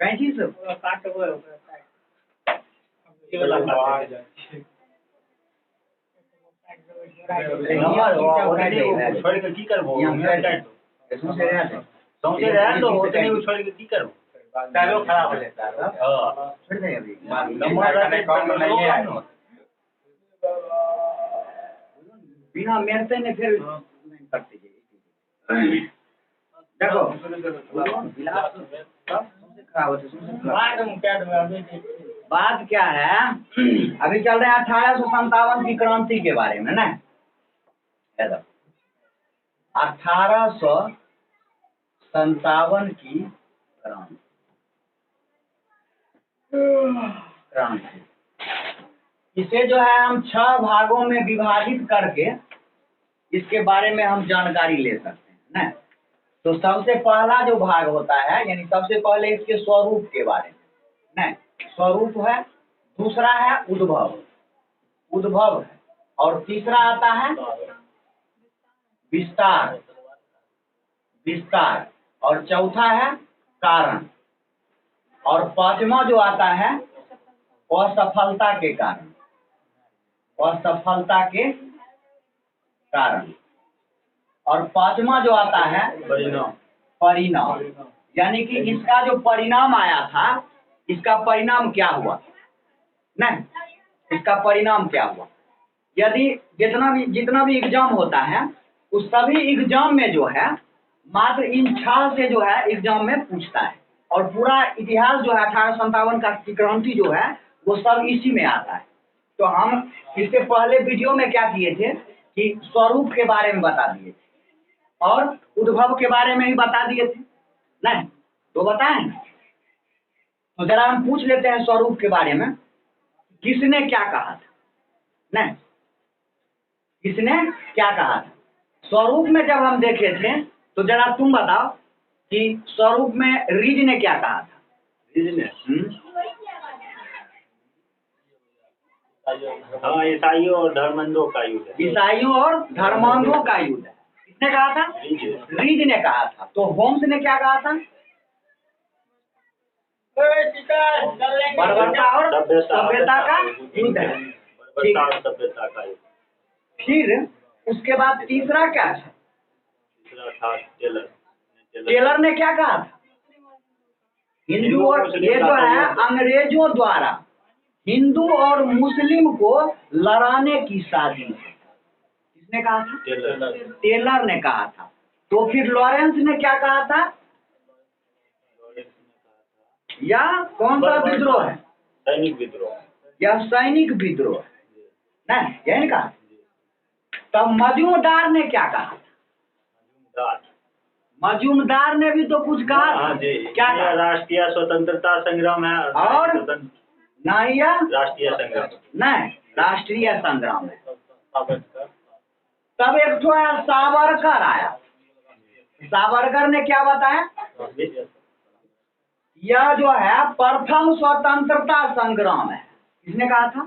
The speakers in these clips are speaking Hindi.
कैंची से छोड़ के की करबो सौंसे रह तो ओतने छोड़ के की करबो तारो खराब हो जाता है। हां छोड़ दे अभी नंबर रखे कम नहीं है बिना मेहनत ने फिर नहीं करते जी। देखो गिलास सब खराब होते बात क्या है अभी चल रहे हैं 1857 की क्रांति के बारे में ना 1857 की क्रांति इसे जो है हम 6 भागों में विभाजित करके इसके बारे में हम जानकारी ले सकते हैं ना। तो सबसे पहला जो भाग होता है यानी सबसे पहले इसके स्वरूप के बारे में ना स्वरूप है, दूसरा है उद्भव है और तीसरा आता है विस्तार और चौथा है कारण और पांचवा जो आता है असफलता के कारण और पांचवा जो आता है परिणाम यानी कि इसका जो परिणाम आया था इसका परिणाम क्या हुआ नहीं इसका परिणाम क्या हुआ। यदि जितना भी एग्जाम होता है उस सभी एग्जाम में जो है मात्र इन 6 से जो है एग्जाम में पूछता है और पूरा इतिहास जो है 1857 का क्रांति जो है वो सब इसी में आता है। तो हम इससे पहले वीडियो में क्या किए थे कि स्वरूप के बारे में बता दिए थे और उद्भव के बारे में भी बता दिए थे नहीं तो बताएं। तो जरा हम पूछ लेते हैं स्वरूप के बारे में किसने क्या कहा था नहीं किसने क्या कहा था। स्वरूप में जब हम देखे थे तो जरा तुम बताओ कि स्वरूप में रीज ने क्या कहा था। रीज ने हाँ ईसाइयों और धर्मांधों का युद्ध है। ईसाइयों और धर्मांधों का युद्ध है किसने कहा था रीज ने कहा था। तो होम्स ने क्या कहा था बर्बरता और सभ्यता का युद्ध है। फिर उसके बाद तीसरा क्या था टेलर ने क्या कहा था हिंदू और ये जो है अंग्रेजों द्वारा हिंदू और मुस्लिम को लड़ाने की साजिश किसने कहा था टेलर ने कहा था। तो फिर लॉरेंस ने क्या कहा था या कौन सा विद्रोह है सैनिक विद्रोह नहीं यही कहा। तब मजूमदार ने क्या कहा मजूमदार ने भी तो कुछ कहा क्या राष्ट्रीय स्वतंत्रता संग्राम है और नहीं राष्ट्रीय संग्राम नहीं राष्ट्रीय संग्राम है। तब एक तो सावरकर आया सावरकर ने क्या बताया यह जो है प्रथम स्वतंत्रता संग्राम है किसने कहा था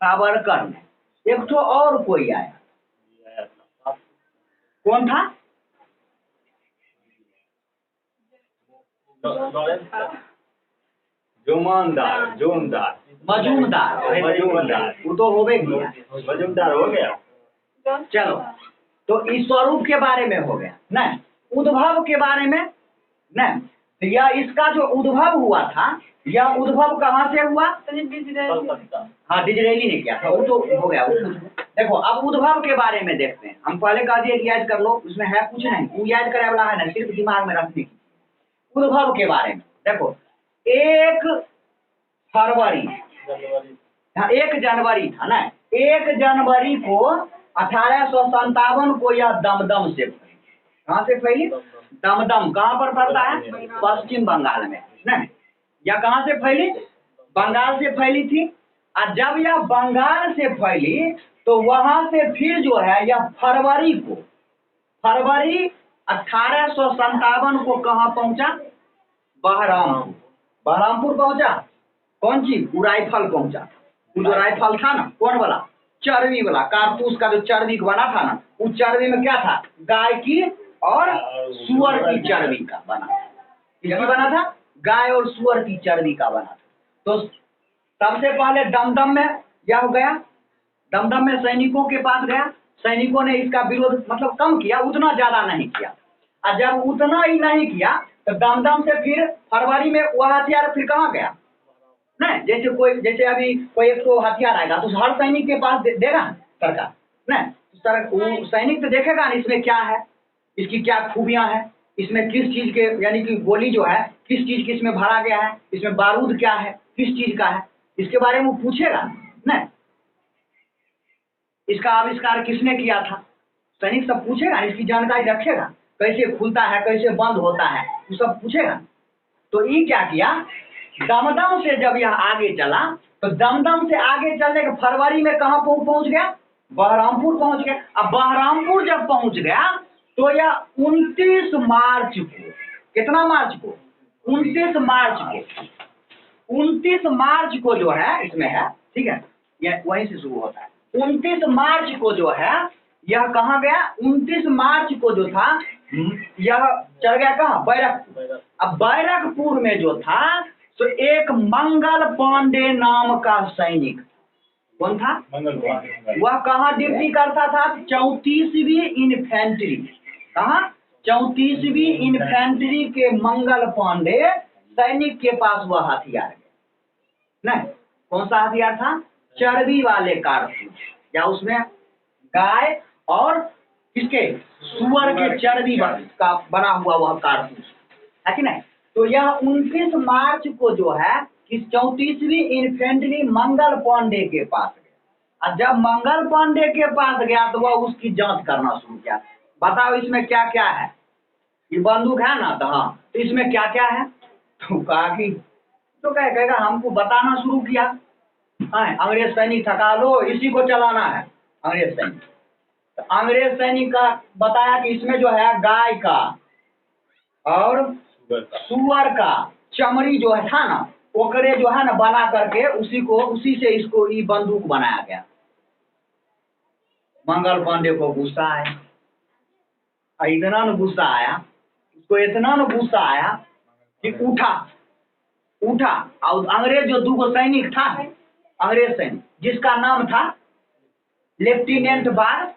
सावरकर ने। एक तो और कोई आया कौन था मजूमदार वो तो हो गया मजूमदार हो गया। चलो तो इस स्वरूप के बारे में हो गया नहीं उद्भव के बारे में नहीं। तो यह इसका जो उद्भव हुआ था यह उद्भव कहाँ से हुआ हाँ डिजरेली ने किया था वो तो हो गया। देखो अब उद्भव के बारे में देखते हैं। हम पहले कह दिए कि याद कर लो उसमें है कुछ नहीं वो याद करे वाला है ना सिर्फ दिमाग में रखने की। उद्भव के बारे में देखो 1 फरवरी 1 जनवरी था ना 1 जनवरी को 1857 को यह दमदम से फैली। कहाँ से फैली दमदम कहाँ पर पड़ता है पश्चिम बंगाल में नहीं या कहाँ से फैली बंगाल से फैली थी। और जब यह बंगाल से फैली तो वहां से फिर जो है यह फरवरी 1857 को कहाँ पहुंचा बहरामपुर पहुंचा। कौन चीज वो राइफल पहुंचा वो जो राइफल था ना कौन वाला चर्बी वाला कारतूस का जो चर्बी बना था ना उस चर्बी में क्या था गाय की और सुअर की चर्बी का बना था। किसकी बना था गाय और सुअर की चर्बी का बना था। तो सबसे पहले दमदम में यह हो गया, दमदम में सैनिकों के पास गया, सैनिकों ने इसका विरोध मतलब कम किया, उतना ज्यादा नहीं किया। और जब उतना ही नहीं किया तो दमदम से फिर फरवरी में वह हथियार फिर कहाँ गया? नहीं, जैसे अभी कोई 100 हथियार आएगा तो हर सैनिक के पास देगा सरकार, नहीं वो सैनिक तो देखेगा ना इसमें क्या है, इसकी क्या खूबियां हैं, इसमें किस चीज के यानी कि गोली जो है किस चीज की इसमें भरा गया है, इसमें बारूद क्या है, किस चीज का है, इसके बारे में वो पूछेगा नहीं। इसका आविष्कार किसने किया था, सैनिक सब पूछेगा, इसकी जानकारी रखेगा, कैसे खुलता है कैसे बंद होता है, वो सब पूछेगा। तो ये क्या किया, दमदम से जब यह आगे चला तो दमदम से आगे चलने के फरवरी में कहाँ पहुंच गया? बहरामपुर पहुंच गया। अब बहरामपुर जब पहुंच गया तो यह 29 मार्च को, कितना मार्च को? 29 मार्च को, 29 मार्च को जो है इसमें है, ठीक है, यह वहीं से शुरू होता है। 29 मार्च को जो है यह कहाँ गया? 29 मार्च को जो था यह चल गया कहाँ? बैरकपुर। अब बैरकपुर में जो था तो एक मंगल पांडे नाम का सैनिक, कौन था? मंगल पांडे। वह कहाँ ड्यूटी करता था? 34वीं इन्फेंट्री। कहाँ? 34वीं इन्फेंट्री के मंगल पांडे सैनिक के पास वह हथियार नहीं, कौन सा हथियार था? चर्बी वाले कारतूस, या उसमें गाय और किसके? सुअर के चर्बी का बना हुआ वह कारतूस है कि नहीं। तो यह 29 मार्च को जो है इस 34वीं इन्फेंट्री मंगल पांडे के पास गया। और जब मंगल पांडे के पास गया तो वह उसकी जांच करना शुरू किया। बताओ इसमें क्या क्या है? ये बंदूक है ना, तो हाँ, तो इसमें क्या क्या है? तो कहा कि तो कहेगा हमको बताना शुरू किया। अंग्रेज सैनिक थका लो, इसी को चलाना है अंग्रेज सैनिक। तो अंग्रेज सैनिक का बताया कि इसमें जो है गाय का और सुअर का चमड़ी जो है था ना, ओकरे जो है ना बना करके उसी से इसको ये बंदूक बनाया गया। मंगल पांडे को गुस्सा आया, इतना न गुस्सा आया, उसको इतना न गुस्सा आया कि उठा और अंग्रेज जो 2 सैनिक था, अंग्रेज सैनिक जिसका नाम था लेफ्टिनेंट बार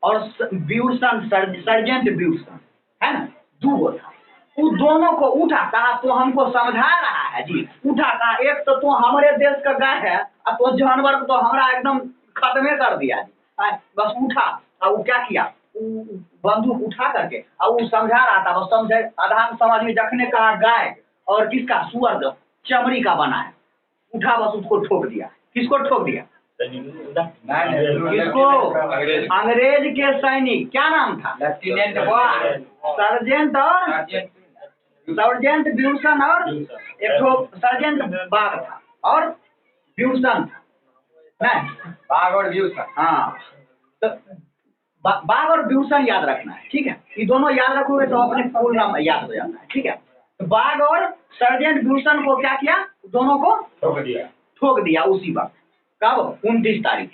और ब्यूसन, सर्जेंट ब्यूसन, है ना, 2 था। उन दोनों को उठा, कहा तो हमको समझा रहा है जी, उठा कहा एक तो हमारे देश का गाय है और तो जानवर को तो हमारा एकदम खत्मे कर दिया जी। बस उठा और वो क्या किया, बंदूक उठा करके और वो समझा रहा था, बस समझे आधार समझ में जखने कहा गाय और किसका? सुअर चमड़ी का बना है, उठा बस उसको ठोक दिया। किसको ठोक दिया? किसको? अंग्रेज के सैनिक। क्या नाम था? लेफ्टिनेंट बार, सर्जेंट ब्यूसन और एक तो सर्जेंट बाग था और ब्यूसन था, नहीं बाग और ब्यूसन। हाँ, तो बाग और ब्यूसन याद रखना है, ठीक है, ये दोनों याद रखोगे तो अपने फुल नाम याद हो जाता है, ठीक है। तो बाग और सर्जेंट ब्यूसन को क्या किया? दोनों को ठोक दिया उसी वक्त। कब? 29 तारीख।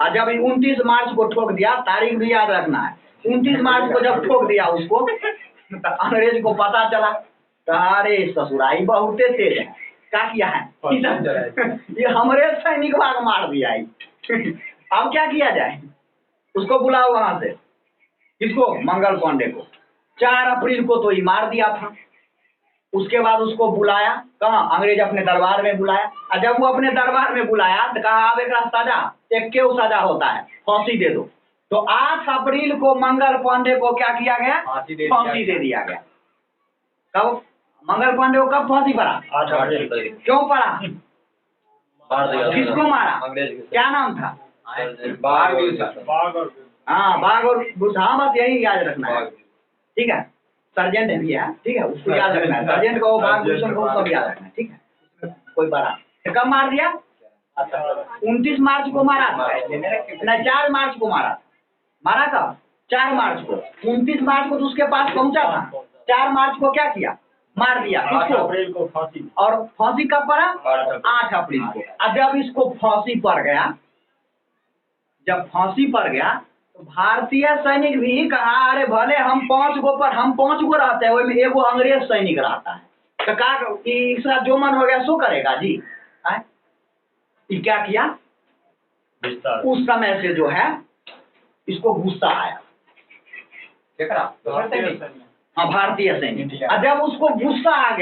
और जब 29 मार्च को ठोक दिया, तारीख भी याद रखना है, 29 मार्च को जब ठोक दिया उसको तो अंग्रेज को पता चला, अरे ससुराई बहुते तेज है, क्या किया है ये हमारे सैनिक भाग मार दिया है। अब क्या किया जाए? उसको बुलाओ वहां से, किसको? मंगल पांडे को। 4 अप्रैल को तो ये मार दिया था। उसके बाद उसको बुलाया, कहाँ? अंग्रेज अपने दरबार में बुलाया। और जब वो अपने दरबार में बुलाया तो कहा अब एक सजा, एक क्यों सजा होता है, फांसी दे दो। तो 8 अप्रैल को मंगल पांडे को क्या किया गया? फांसी दे दिया गया। कब मंगल पांडे को कब फांसी पड़ा? 8 अप्रैल। क्यों पड़ा? किसको मारा? क्या नाम था? हाँ, बाग और हाँ, बस यही याद रखना है, ठीक है। सर्जेंट भी है, ठीक है, उसको याद रखना है। सर्जेंट को, बाग भूषण को सब याद रखना है, ठीक है। कोई बड़ा तो कब मार दिया? 29 मार्च को मारा था ना, 4 मार्च को मारा था 4 मार्च को। 29 मार्च को तो उसके पास पहुंचा था, 4 मार्च को क्या किया? मार दिया। 8 अप्रैल को फांसी। और फांसी कब पड़ा? 8 अप्रैल को। अब जब इसको फांसी पड़ गया, जब फांसी पड़ गया तो भारतीय सैनिक भी कहा अरे भले हम 5 गो रहते हैं, वही में एगो अंग्रेज सैनिक रहता है, तो कहा इसका जो मन हो गया सो करेगा जी। ये क्या किया, उस समय से जो है इसको गुस्सा आया। हाँ, भारतीय सैनिक। और जब उसको गुस्सा आ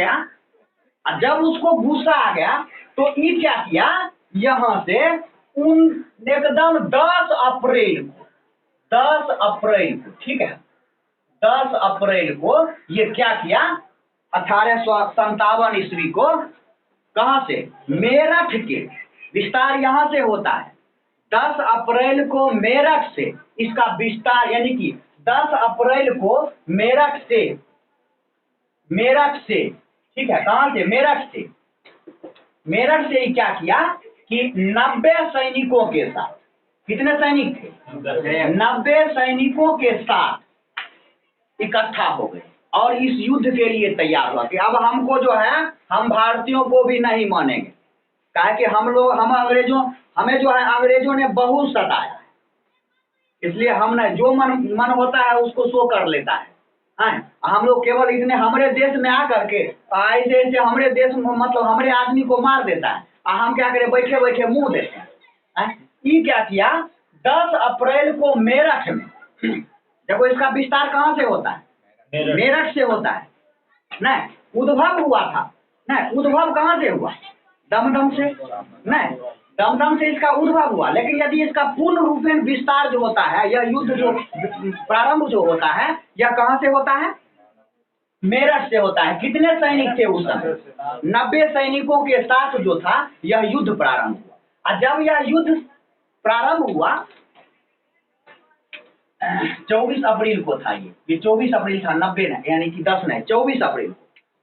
गया, तो ये क्या किया, यहाँ से उन एकदम 10 अप्रैल को, ठीक है, 10 अप्रैल को ये क्या किया, 1857 ईस्वी को, कहां से, मेरठ के, विस्तार यहां से होता है। 10 अप्रैल को मेरठ से इसका विस्तार, यानी कि 10 अप्रैल को मेरठ से, ठीक है, कहां से, मेरठ से क्या किया कि 90 सैनिकों के साथ, कितने सैनिक थे, 90 सैनिकों के साथ इकट्ठा हो गए और इस युद्ध के लिए तैयार हुआ कि अब हमको जो है, हम भारतीयों को भी नहीं मानेंगे, काहे कि हमें जो है अंग्रेजों ने बहुत सताया है, इसलिए हमने जो मन होता है उसको सो कर लेता है। हम लोग केवल इतने हमारे देश में आकर के ऐसे ऐसे हमारे देश में, मतलब हमारे आदमी को मार देता है, और हम क्या करें, बैठे बैठे मुंह देते हैं। ये क्या किया, 10 अप्रैल को मेरठ में, देखो इसका विस्तार कहाँ से होता है, मेरठ से होता है ना, उद्भव हुआ था ना, उद्भव कहाँ से हुआ, दमदम से ना, दमदम से इसका उद्भव हुआ। लेकिन यदि इसका पूर्ण रूप में विस्तार जो होता है, यह युद्ध जो प्रारंभ जो होता है, यह कहाँ से होता है, मेरठ से होता है। कितने सैनिक थे उस समय, 90 सैनिकों के साथ जो था यह युद्ध प्रारंभ हुआ। और जब यह युद्ध प्रारंभ हुआ 24 अप्रैल को था, ये 24 अप्रैल था, 90 नहीं, यानी कि 10 नहीं, 24 अप्रैल को।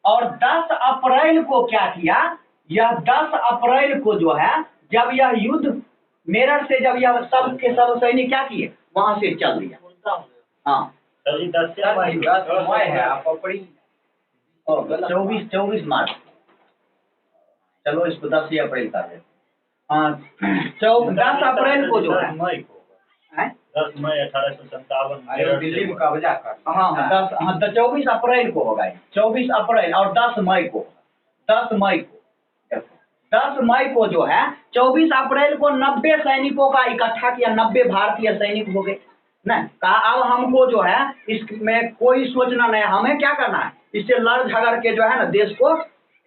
और 10 अप्रैल को क्या किया, यह 10 अप्रैल को जो है, जब यह युद्ध मेरठ से, जब यह सब के सब सैनिक क्या किए, वहां से चल दिया। हाँ, 24 मार्च, चलो इसको 10 अप्रैल कर देते। हाँ, 10 अप्रैल को जो है, 10 मई 1857 दिल्ली में कब्जा कर। हाँ, 24 अप्रैल को होगा, 24 अप्रैल और 10 मई को 10 मई को जो है, 24 अप्रैल को 90 सैनिकों का इकट्ठा किया, 90 भारतीय सैनिक हो गए ना। कहा अब हमको जो है इसमें कोई सोचना नहीं, हमें क्या करना है, इससे लड़ झगड़ के जो है ना देश को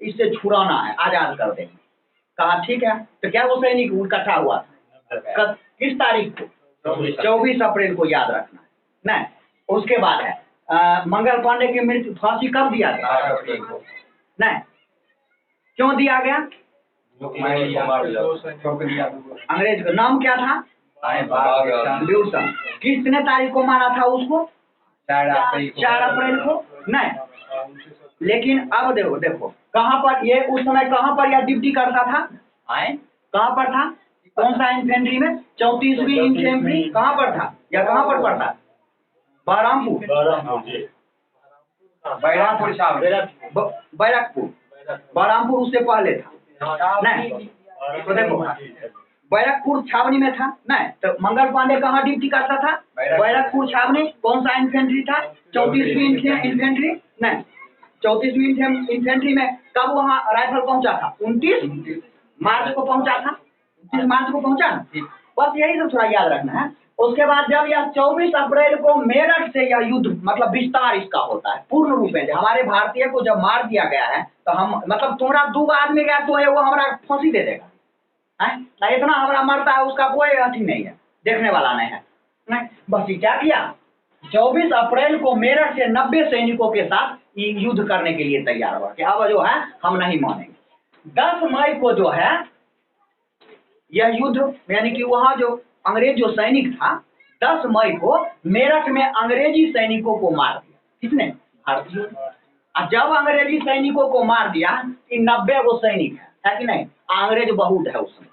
इससे छुड़ाना है, आजाद कर देंगे। कहा ठीक है। तो क्या वो सैनिक इकट्ठा हुआ था, किस तारीख को, 24 अप्रैल को, याद रखना है ना। उसके बाद है मंगल पांडे की मृत्यु, फांसी कब दिया गया ना, क्यों दिया गया, अंग्रेज का नाम क्या था, विल्सन। किसने तारीख को मारा था उसको, 4 अप्रैल को नहीं। लेकिन अब देखो कहाँ पर ये, उस समय कहाँ पर यह ड्यूटी करता था, कहाँ पर था, कौन सा इन्फेंट्री में, 34वीं इन्फेंट्री कहाँ पर था, या कहाँ पर पड़ता, बैरकपुर उससे पहले था नहीं। तो देखो बैरकपुर छावनी में था नहीं। तो मंगल पांडे कहाँ ड्यूटी करता था, बैरकपुर छावनी। कौन सा इन्फेंट्री था, 34वीं इन्फेंट्री नहीं। 34वीं इन्फेंट्री में कब वहाँ राइफल पहुंचा था, 29 मार्च को पहुंचा था, 29 मार्च को पहुंचा। बस यही सब थोड़ा याद रखना है। उसके बाद जब यह 24 अप्रैल को मेरठ से यह युद्ध, मतलब विस्तार इसका होता है पूर्ण रूप में, हमारे भारतीय को जब मार दिया गया है, तो हम, मतलब तुम्हारा 2 आदमी गया तो है वो हमारा फांसी दे देगा है, इतना हमारा मरता है उसका कोई अथी नहीं है, देखने वाला नहीं है नहीं। बस ये क्या किया, 24 अप्रैल को मेरठ से 90 सैनिकों के साथ युद्ध करने के लिए तैयार हुआ कि अब जो है हम नहीं मानेंगे। 10 मई को जो है यह युद्ध, यानी कि वहाँ जो अंग्रेज जो सैनिक था, 10 मई को मेरठ में अंग्रेजी सैनिकों को मार दिया। किसने, भारतीयों। और जब अंग्रेजी सैनिकों को मार दिया, 90 वो सैनिक है कि नहीं, अंग्रेज बहुत है उसमें।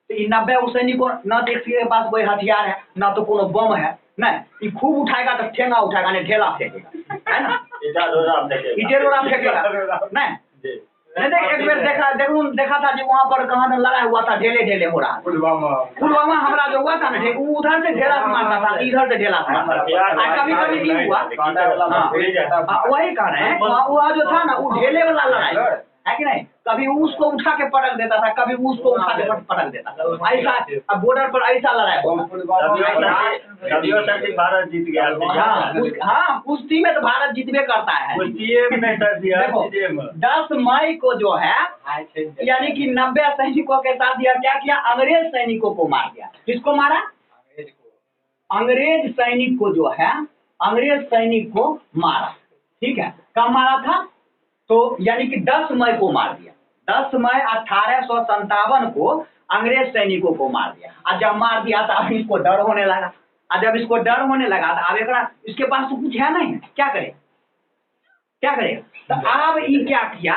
तो 90 वो सैनिकों, न तो किसी के पास कोई हथियार है, न तो कोनो बम है नहीं, ये खूब उठाएगा तो ठेंगा उठाएगा, नहीं ढेला फेंकेगा, है ना, इटेरोरा फेंकेगा नहीं। देख एक बार देखा था जी वहाँ पर कहाँ लड़ाई हुआ था, ढेले ढेले हो रहा। पुलवामा हमला जो हुआ था ना, उधर से ढेला मारता था, इधर से ढेला था। कभी कभी नहीं हुआ, वही कह रहे हैं, वहाँ जो था ना वो ढेले वाला लड़ाई है कि नहीं। कभी उसको उठा के पटक देता था, कभी उसको उठा के पटक देता था, ऐसा। अब बॉर्डर पर ऐसा लड़ाई भारत जीत गया। हाँ, कुश्ती में तो भारत जीतबे करता है। देखो 10 मई को जो है यानी कि 90 सैनिकों के साथ यह क्या किया, अंग्रेज सैनिकों को मार दिया। किसको मारा? अंग्रेज सैनिक को जो है, अंग्रेज सैनिक को मारा। ठीक है, कब मारा था? तो यानी कि 10 मई को मार दिया। 10 मई 1857 को अंग्रेज सैनिकों को मार दिया। और जब मार दिया तो अब इसको डर होने लगा। और जब इसको डर होने लगा तो अब इसके पास तो कुछ है नहीं, क्या करे, क्या करे? तो अब ये क्या किया,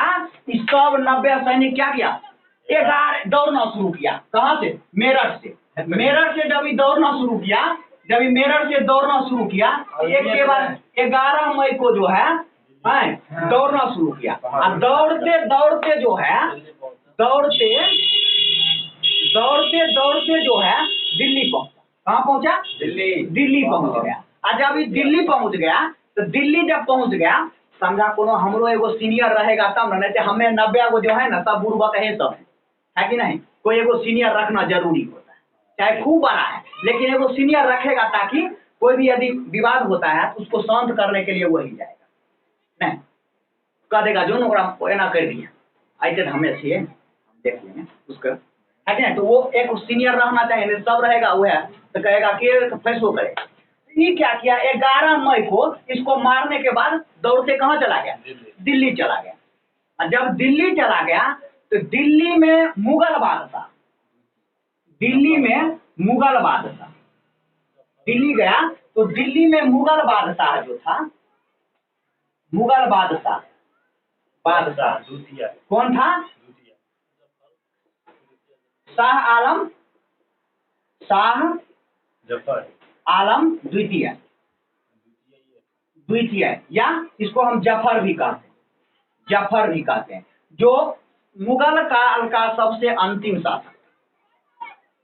इस सब 90 सैनिक क्या किया, 11 दौड़ना शुरू किया। कहाँ से? मेरठ से। मेरठ से जब ये दौड़ना शुरू किया, जब ये मेरठ से दौड़ना शुरू किया, एक के बाद 11 मई को जो है दौड़ना शुरू किया। और दौड़ते दौड़ते जो है, दौड़ते जो है दिल्ली पहुंचा। कहाँ पहुंचा? दिल्ली पहुंच गया। और जब ये दिल्ली पहुंच गया तो दिल्ली जब पहुंच गया, समझा कोनो हमरो एगो सीनियर रहेगा तब ना, नहीं तो हमें 90 को जो है ना सब बुड़बक है, सब है कि नहीं। कोई एगो सीनियर रखना जरूरी होता है, चाहे खूब बड़ा है लेकिन एगो सीनियर रखेगा, ताकि कोई भी यदि विवाद होता है तो उसको शांत करने के लिए वही जाएगा, नहीं कह देगा जो ना एना कर दिया ऐसे हमें चाहिए, हम देख लेंगे उसका, है कि नहीं। तो वो एक सीनियर रहना चाहिए, नहीं सब रहेगा वो है तो कहेगा कि फैसलो करे। ये क्या किया, 11 मई को इसको मारने के बाद दौड़ते कहाँ चला गया? दिल्ली चला गया। और जब दिल्ली चला गया तो दिल्ली में मुगल बादशाह, दिल्ली में मुगल बादशाह, दिल्ली गया तो दिल्ली में मुगल बादशाह जो था, मुगल बादशाह कौन था? शाह आलम, शाह जफर आलम द्वितीय, या इसको हम जफर भी कहते हैं, जफर भी कहते हैं, जो मुगल काल का सबसे अंतिम शासक,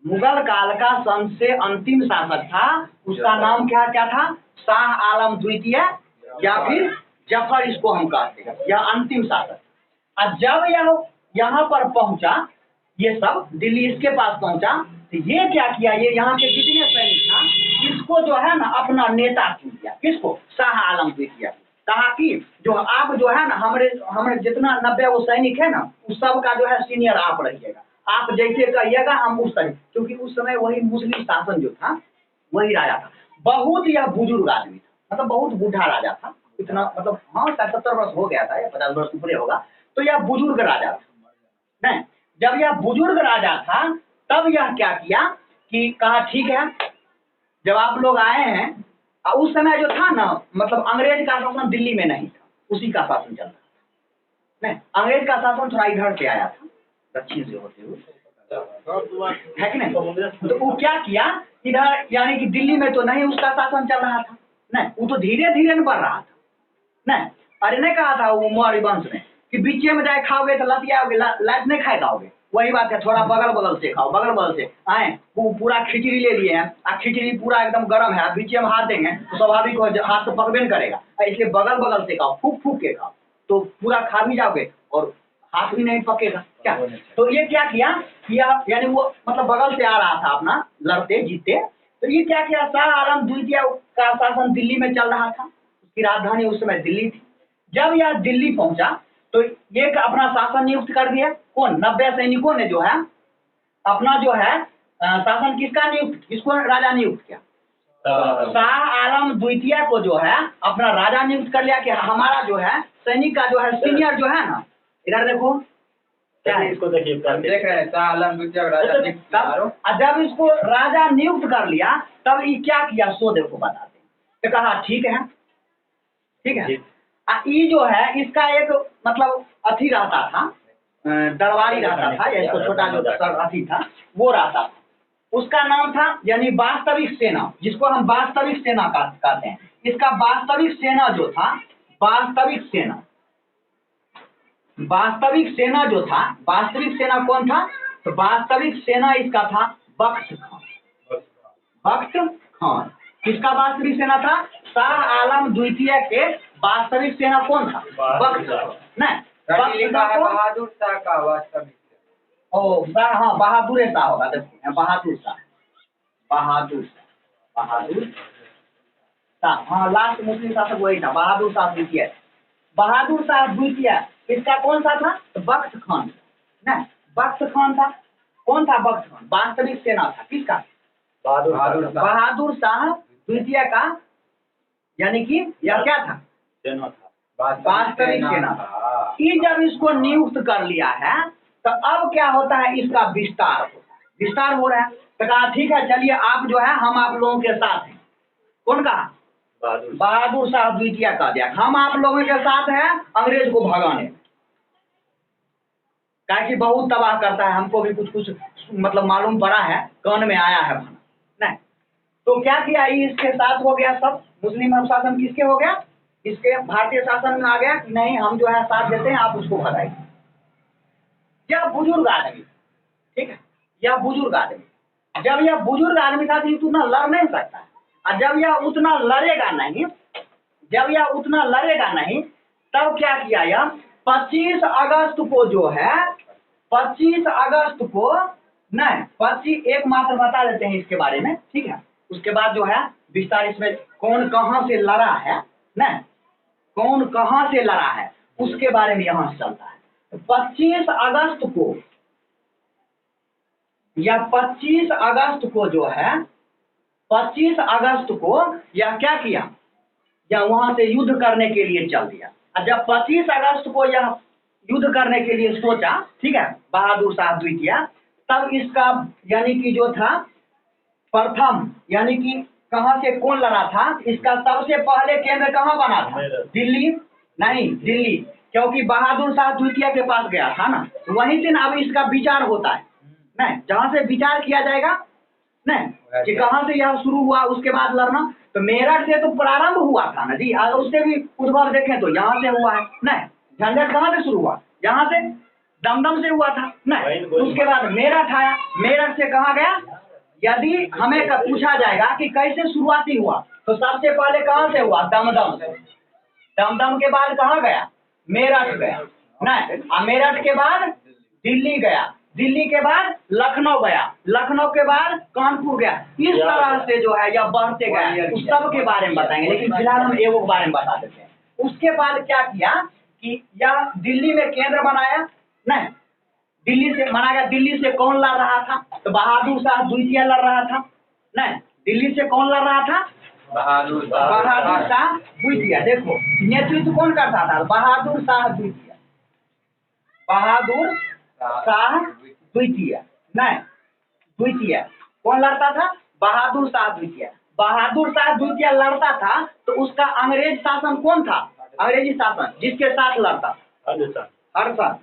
मुगल काल का सबसे अंतिम शासक था। उसका नाम क्या था? शाह आलम द्वितीय या फिर जफर, इसको हम कहते हैं, यह अंतिम शासक। और जब यह यहाँ पर पहुंचा, ये सब दिल्ली इसके पास पहुंचा, तो ये क्या किया, ये यहाँ के जितने सैनिक था इसको जो है ना अपना नेता चुन लिया। किसको? शाह आलम द्वितीय। कहा कि जो आप जो है ना हमारे जितना 90 वो सैनिक है ना, उस सब का जो है सीनियर आप रहिएगा, आप जैसे कहिएगा हम उस तरह, क्योंकि उस समय वही मुस्लिम शासन जो था वही राजा था। बहुत यह बुजुर्ग आदमी था, मतलब बहुत बूढ़ा राजा था, इतना मतलब हाँ 70 वर्ष हो गया था या 50 वर्ष ऊपर होगा। तो यह बुजुर्ग राजा था। नहीं, जब यह बुजुर्ग राजा था तब यह क्या किया कि कहा ठीक है, जब आप लोग आए हैं, उस समय जो था ना मतलब अंग्रेज का शासन दिल्ली में नहीं था, उसी का शासन चल रहा था। नहीं, अंग्रेज का शासन थोड़ा इधर से आया था, दक्षिण से होते हुए, है कि नहीं। तो वो क्या किया, इधर यानी कि दिल्ली में तो नहीं उसका शासन चल रहा था, नहीं वो तो धीरे धीरे बढ़ रहा था। नहीं, अरे नहीं कहा था वो मौर्य वंश ने कि बीचे में जाए खाओगे तो लतियाओगे, लाइट नहीं खाए खाओगे। वही बात है, थोड़ा बगल बगल से खाओ, बगल बगल से आए। वो पूरा खिचड़ी ले लिए हैं, खिचड़ी पूरा एकदम गर्म है, बीचे में हाथ देंगे तो स्वाभाविक हाथ तो पकबे करेगा, इसलिए बगल बगल से खाओ, फूक फूक के खाओ, तो पूरा खा भी जाओगे और हाथ भी नहीं पकेगा क्या। तो ये क्या किया, यानी वो मतलब बगल से आ रहा था अपना लड़ते जीतते। तो ये क्या किया, शाह आलम द्वितीय का शासन दिल्ली में चल रहा था, उसकी राजधानी उस समय दिल्ली थी। जब यह दिल्ली पहुंचा तो ये अपना शासन नियुक्त कर दिया। कौन? 90 सैनिकों ने जो है अपना जो है शासन किसका नियुक्त, किसको राजा नियुक्त किया? शाह आलम द्वितीय को जो है अपना राजा नियुक्त कर लिया कि हमारा जो है सैनिक का जो है सीनियर जो है ना, इधर देखो क्या है, इसको देखिए देख रहे हैं, शाह आलम द्वितीय राजा। जब इसको राजा नियुक्त कर लिया तब ये क्या किया सो देखो बताते हैं। तो कहा ठीक है, ठीक है। ये जो है इसका एक मतलब अथी रहता था, दरबारी रहता था, या इसको छोटा जो अथी था वो रहता था, उसका नाम था यानी वास्तविक सेना, जिसको हम वास्तविक सेना कहते हैं। इसका वास्तविक सेना जो था, वास्तविक सेना वास्तविक सेना जो था, वास्तविक सेना कौन था? तो वास्तविक सेना इसका था बख्त खान। बख्त खान किसका वास्तविक सेना था? शाह आलम द्वितीय के वास्तविक सेना कौन था? बख्त खान। नहीं, बहादुर शाह का वास्तविक। ओ शाह, हाँ बहादुर शाह होगा। देखो बहादुर शाह, बहादुर शाह, बहादुर शाह, हाँ लास्ट मुस्लिम शासक वही था, बहादुर शाह द्वितीय। बहादुर शाह द्वितीय इसका कौन सा था? तो बख्त खान। नहीं, बख्त खान था। कौन था बख्त खान? वास्तविक सेना था किसका? बहादुर शाह द्वितीय का, यानी कि यह क्या था? वास्तविक सेना था। ये जब इसको नियुक्त कर लिया है तो अब क्या होता है? इसका विस्तार होता है। विस्तार हो रहा है तो कहा ठीक है चलिए आप जो है हम आप लोगों के साथ हैं। कौन कहा? बहादुर शाह द्वितीय का दिया, हम आप लोगों के साथ हैं अंग्रेज को भगाने में। क्या कि बहुत तबाह करता है, हमको भी कुछ कुछ मतलब मालूम पड़ा है, कान में आया है नहीं। तो क्या किया? इसके साथ हो गया सब। मुस्लिम अनुशासन किसके हो गया? इसके भारतीय शासन में आ गया कि नहीं हम जो है साथ देते हैं, आप उसको भगाइए। यह बुजुर्ग आदमी, ठीक है, यह बुजुर्ग आदमी, जब यह बुजुर्ग आदमी था तो इतना लड़ नहीं सकता है। और जब यह उतना लड़ेगा नहीं, जब यह उतना लड़ेगा नहीं, तब क्या किया? यह 25 अगस्त को जो है, 25 अगस्त को नहीं 25 एक मात्र बता देते हैं इसके बारे में, ठीक है। उसके बाद जो है विस्तार इसमें कौन कहाँ से लड़ा है, नहीं कौन कहाँ से लड़ा है उसके बारे में यहाँ से चलता है। 25 अगस्त को या 25 अगस्त को जो है, 25 अगस्त को यह क्या किया? या वहां से युद्ध करने के लिए चल दिया। और जब 25 अगस्त को यह युद्ध करने के लिए सोचा, ठीक है, बहादुर शाह द्वितीय, तब इसका यानी कि जो था प्रथम, यानी कि कहां से कौन लड़ा था, इसका सबसे पहले केंद्र कहां बना था? दिल्ली नहीं, दिल्ली, क्योंकि बहादुर शाह द्वितीय के पास गया था ना, वहीं से अब इसका विचार होता है नहीं, जहां से विचार किया जाएगा नहीं कि कहां से यह शुरू हुआ उसके बाद लड़ना। तो मेरठ से तो प्रारंभ हुआ था ना जी, अगर उससे भी उद्भव देखें तो यहाँ से हुआ है नहीं, झंझट कहाँ से शुरू हुआ? यहाँ से दमदम से हुआ था नहीं, उसके बाद मेरठ आया, मेरठ से कहाँ गया? यदि हमें पूछा जाएगा कि कैसे शुरुआती हुआ तो सबसे पहले कहाँ से हुआ? दमदम से। दमदम के बाद कहाँ गया? मेरठ गया नहीं, और मेरठ के बाद दिल्ली गया, दिल्ली के बाद लखनऊ गया, लखनऊ के बाद कानपुर गया। इस तरह से जो है यह बढ़ते गया। उस सब के बारे में बताएंगे, लेकिन फिलहाल हम एगो के बारे में बता देते हैं। उसके बाद क्या किया कि यह दिल्ली में केंद्र बनाया नहीं, दिल्ली से माना गया। दिल्ली से कौन लड़ रहा था? तो बहादुर शाह द्वितीय लड़ रहा था नहीं, दिल्ली से कौन लड़ रहा था? बहादुर शाह द्वितीय। देखो नेतृत्व कौन करता था? बहादुर शाह द्वितीय, बहादुर शाह द्वितीय नहीं, द्वितीय कौन लड़ता था? बहादुर शाह द्वितीय। बहादुर शाह द्वितीय लड़ता था तो उसका अंग्रेज शासन कौन था? अंग्रेजी शासन जिसके साथ लड़ता? हरसन।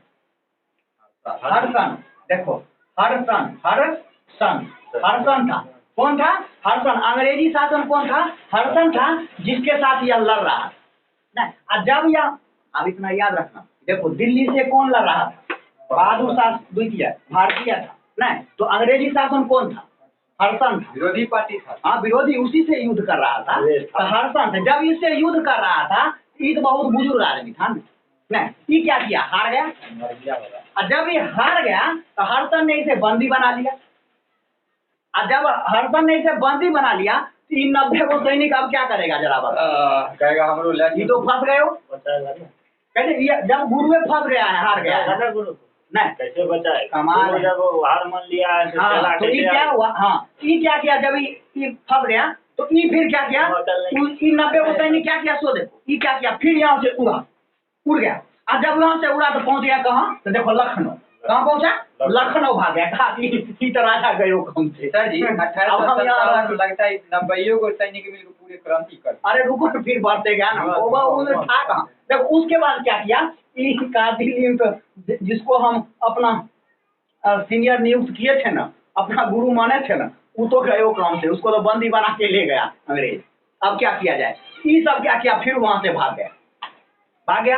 हरसन, देखो हरसन, हरसन था। कौन था? हरसन। अंग्रेजी शासन कौन था? हरसन था, जिसके साथ यह लड़ रहा था नहीं। और जब यह, अब इतना याद रखना, देखो दिल्ली से कौन लड़ रहा था? बहादुर शाह द्वितीय, भारतीय था नहीं, तो अंग्रेजी शासन कौन था? हरसन था, विरोधी पार्टी था। हाँ विरोधी, उसी से युद्ध कर रहा था तो हरसन था। जब इससे युद्ध कर रहा था, ये तो बहुत बुजुर्ग आदमी था नहीं, ये क्या किया? हार गया। और जब ये हार गया तो हरसन ने इसे बंदी बना लिया। और जब हरसन ने इसे बंदी बना लिया तो 90 को सैनिक अब क्या करेगा? जरा कहेगा हम लोग ये तो फंस गए हो। कहते जब गुरु में फंस गया है, हार गया है नहीं, कैसे बचाए? कमाल। जब हार मान लिया है हाँ, तो ये क्या हुआ? हाँ, ये क्या किया? जब ये फंस गया तो ये फिर क्या किया? 90 को सैनिक क्या किया? सो देखो ये क्या किया? फिर यहाँ से उड़ गया। और जब यहाँ से उड़ा तो पहुंच गया कहाँ? तो देखो लखनऊ। कहाँ पहुंचा? लखनऊ भाग गया। कहा तो राजा गए कम से सर जी 1817 लगता है 90 को सैनिक मिल पूरे क्रांति कर। अरे रुको फिर बढ़ते गया ना, वो था कहाँ? देखो उसके बाद क्या किया? जिसको हम अपना सीनियर नियुक्त किए थे ना, अपना गुरु माने थे ना, वो तो गए काम से, उसको तो बंदी बना के ले गया अंग्रेज। अब क्या किया जाए? ये सब क्या किया? फिर वहां से भाग गया।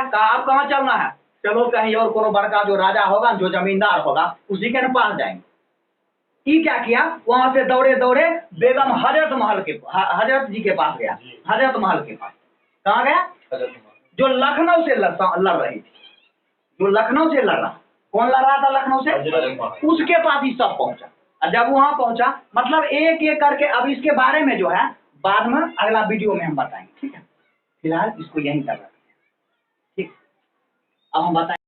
कहा अब कहाँ चलना है? चलो कहीं और कोनो बड़का जो राजा होगा, जो जमींदार होगा, उसी के पास जाएंगे। ये क्या किया, वहां से दौड़े दौड़े बेगम हजरत जी के पास गया। हजरत महल के पास कहाँ गया? जो लखनऊ से लड़ रही थी, जो लखनऊ से लड़ रहा, कौन लड़ रहा था लखनऊ से? उसके पास ही सब पहुंचा। और जब वहां पहुंचा, मतलब एक एक करके, अब इसके बारे में जो है बाद में अगला वीडियो में हम बताएंगे, ठीक है? फिलहाल इसको यहीं तक रखते हैं, ठीक। अब हम बताएंगे।